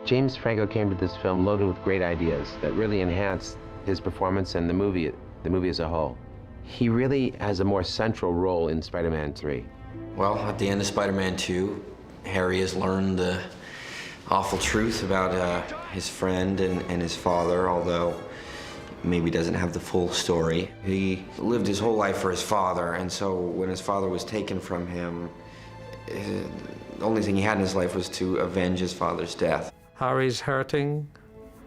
James Franco came to this film loaded with great ideas that really enhanced his performance and the movie as a whole. He really has a more central role in Spider-Man 3. Well, at the end of Spider-Man 2, Harry has learned the awful truth about his friend and his father, although maybe doesn't have the full story. He lived his whole life for his father, and so when his father was taken from him, the only thing he had in his life was to avenge his father's death. Harry's hurting,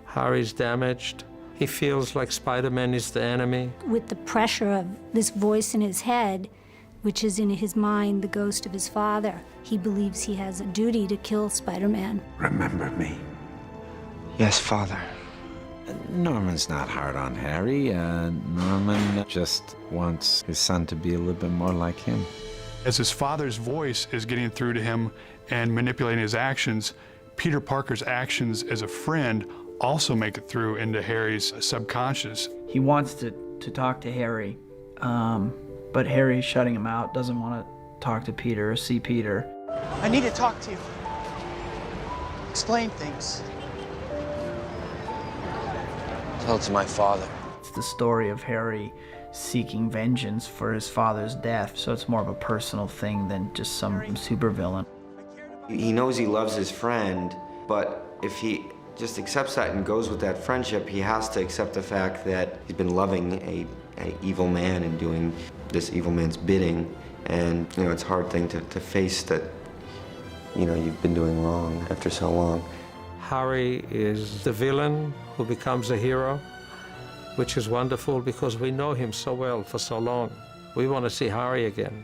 Harry's damaged. He feels like Spider-Man is the enemy. With the pressure of this voice in his head, which is in his mind the ghost of his father, he believes he has a duty to kill Spider-Man. Remember me. Yes, Father. Norman's not hard on Harry. Norman just wants his son to be a little bit more like him. As his father's voice is getting through to him and manipulating his actions, Peter Parker's actions as a friend also make it through into Harry's subconscious. He wants to talk to Harry, but Harry's shutting him out, doesn't want to talk to Peter or see Peter. I need to talk to you. Explain things. Tell it to my father. It's the story of Harry seeking vengeance for his father's death, so it's more of a personal thing than just some supervillain. He knows he loves his friend, but if he just accepts that and goes with that friendship, he has to accept the fact that he's been loving a evil man and doing this evil man's bidding. And, you know, it's a hard thing to face that, you know, you've been doing wrong after so long. Harry is the villain who becomes a hero, which is wonderful because we know him so well for so long. We want to see Harry again.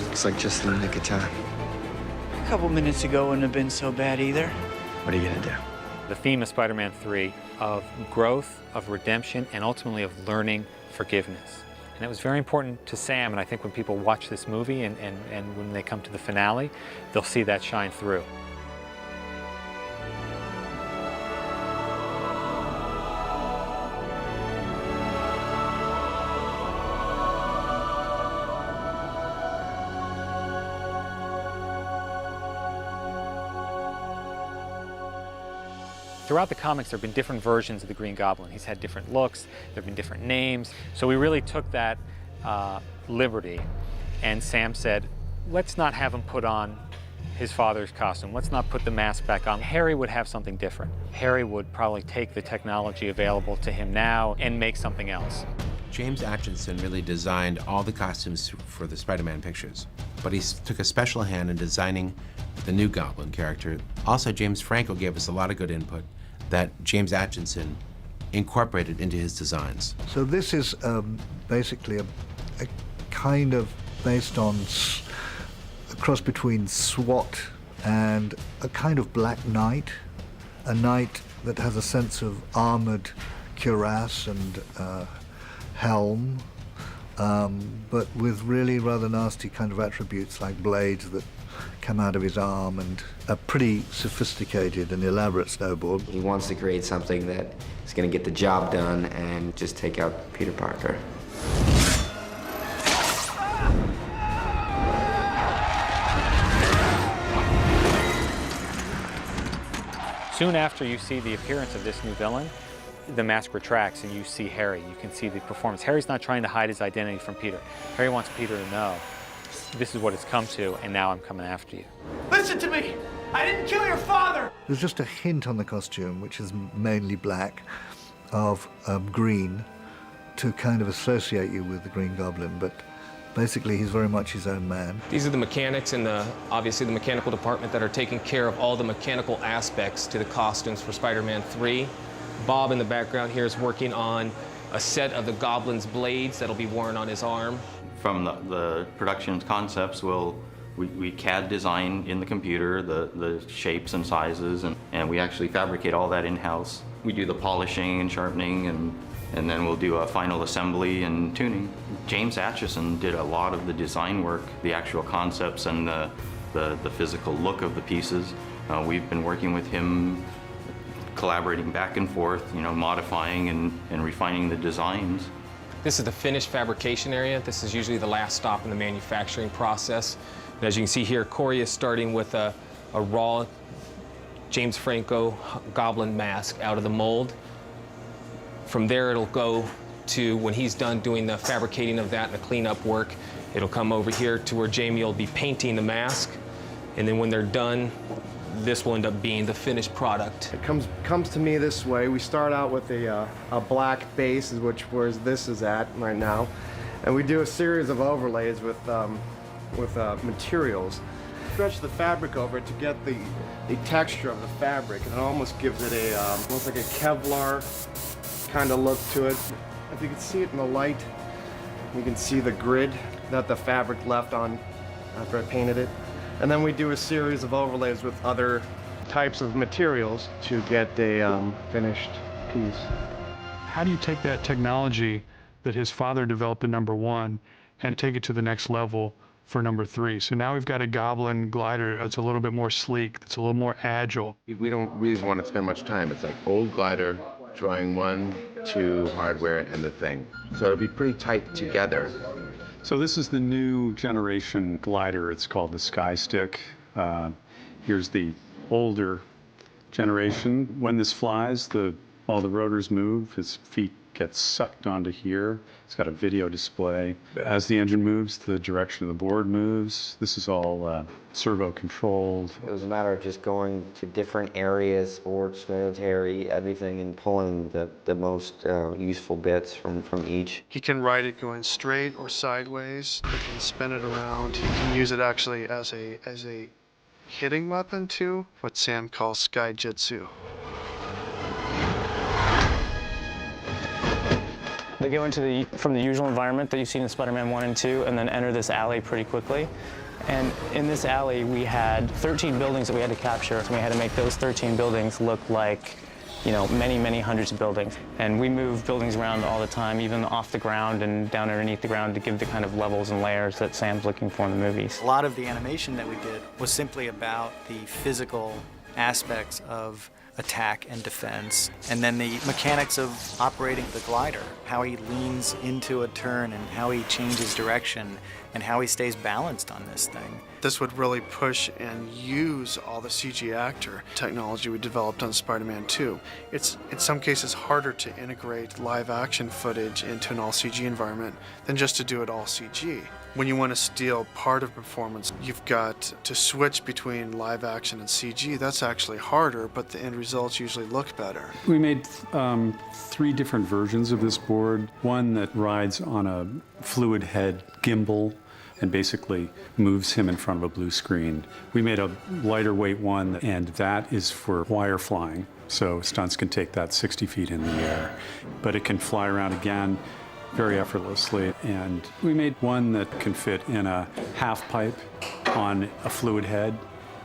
Looks like just in the nick of time. A couple minutes ago wouldn't have been so bad either. What are you gonna do? The theme of Spider-Man 3 of growth, of redemption, and ultimately of learning forgiveness. And it was very important to Sam, and I think when people watch this movie and when they come to the finale, they'll see that shine through. Throughout the comics, there have been different versions of the Green Goblin. He's had different looks, there have been different names. So we really took that liberty, and Sam said, let's not have him put on his father's costume. Let's not put the mask back on. Harry would have something different. Harry would probably take the technology available to him now and make something else. James Atchison really designed all the costumes for the Spider-Man pictures, but he took a special hand in designing the new Goblin character. Also, James Franco gave us a lot of good input that James Atchison incorporated into his designs. So this is basically a kind of based on a cross between SWAT and a kind of Black Knight, a knight that has a sense of armored cuirass and helm, but with really rather nasty kind of attributes like blades that come out of his arm and a pretty sophisticated and elaborate snowboard. He wants to create something that is going to get the job done and just take out Peter Parker. Soon after you see the appearance of this new villain, the mask retracts and you see Harry. You can see the performance. Harry's not trying to hide his identity from Peter. Harry wants Peter to know, this is what it's come to, and now I'm coming after you. Listen to me! I didn't kill your father! There's just a hint on the costume, which is mainly black, of green to kind of associate you with the Green Goblin, but basically he's very much his own man. These are the mechanics and obviously the mechanical department that are taking care of all the mechanical aspects to the costumes for Spider-Man 3. Bob in the background here is working on a set of the Goblin's blades that'll be worn on his arm. From the production concepts, we CAD design in the computer the shapes and sizes, and we actually fabricate all that in-house. We do the polishing and sharpening, and then we'll do a final assembly and tuning. James Atchison did a lot of the design work, the actual concepts and the physical look of the pieces. We've been working with him, collaborating back and forth, you know, modifying and refining the designs. This is the finished fabrication area. This is usually the last stop in the manufacturing process. As you can see here, Corey is starting with a raw James Franco Goblin mask out of the mold. From there, it'll go to, when he's done doing the fabricating of that and the cleanup work, it'll come over here to where Jamie will be painting the mask. And then when they're done, this will end up being the finished product. It comes to me this way. We start out with a black base, which where this is at right now, and we do a series of overlays with materials. Stretch the fabric over it to get the texture of the fabric, and it almost gives it almost like a Kevlar kind of look to it. If you can see it in the light, you can see the grid that the fabric left on after I painted it. And then we do a series of overlays with other types of materials to get a finished piece. How do you take that technology that his father developed in #1 and take it to the next level for #3? So now we've got a Goblin glider that's a little bit more sleek, that's a little more agile. We don't really want to spend much time. It's like old glider, drawing 1, 2, hardware, and the thing. So it'll be pretty tight together. So this is the new generation glider. It's called the Sky Stick. Here's the older generation. When this flies, all the rotors move. His feet get sucked onto here. It's got a video display. As the engine moves, the direction of the board moves. This is all servo controlled. It was a matter of just going to different areas, sports, military, everything, and pulling the most useful bits from each. He can ride it going straight or sideways. He can spin it around. He can use it actually as a hitting weapon too, what Sam calls sky jitsu. They go from the usual environment that you've seen in Spider-Man 1 and 2, and then enter this alley pretty quickly. And in this alley, we had 13 buildings that we had to capture, and we had to make those 13 buildings look like, many, many hundreds of buildings. And we move buildings around all the time, even off the ground and down underneath the ground, to give the kind of levels and layers that Sam's looking for in the movies. A lot of the animation that we did was simply about the physical aspects of attack and defense, and then the mechanics of operating the glider, how he leans into a turn and how he changes direction and how he stays balanced on this thing. This would really push and use all the CG actor technology we developed on Spider-Man 2. It's in some cases harder to integrate live action footage into an all CG environment than just to do it all CG. When you want to steal part of performance, you've got to switch between live action and CG. That's actually harder, but the end results usually look better. We made 3 different versions of this board. One that rides on a fluid head gimbal and basically moves him in front of a blue screen. We made a lighter weight one, and that is for wire flying. So stunts can take that 60 feet in the air, but it can fly around again very effortlessly. And we made one that can fit in a half pipe on a fluid head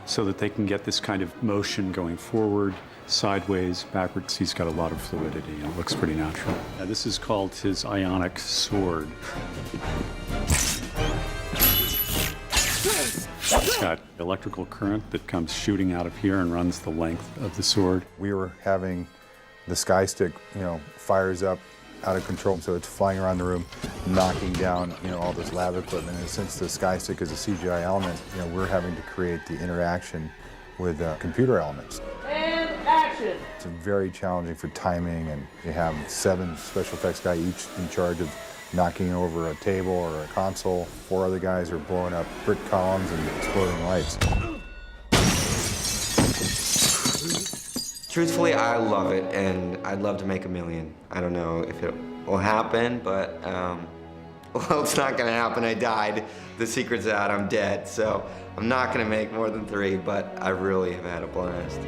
so that they can get this kind of motion going forward, sideways, backwards. He's got a lot of fluidity and it looks pretty natural. This is called his ionic sword. It's got electrical current that comes shooting out of here and runs the length of the sword. We were having the Sky Stick, fires up out of control, so it's flying around the room, knocking down, all this lab equipment. And since the Sky Stick is a CGI element, we're having to create the interaction with computer elements. And action! It's very challenging for timing, and you have 7 special effects guys each in charge of knocking over a table or a console. 4 other guys are blowing up brick columns and exploding lights. Truthfully, I love it, and I'd love to make $1 million. I don't know if it will happen, but, well, it's not gonna happen. I died. The secret's out. I'm dead. So I'm not gonna make more than 3, but I really have had a blast.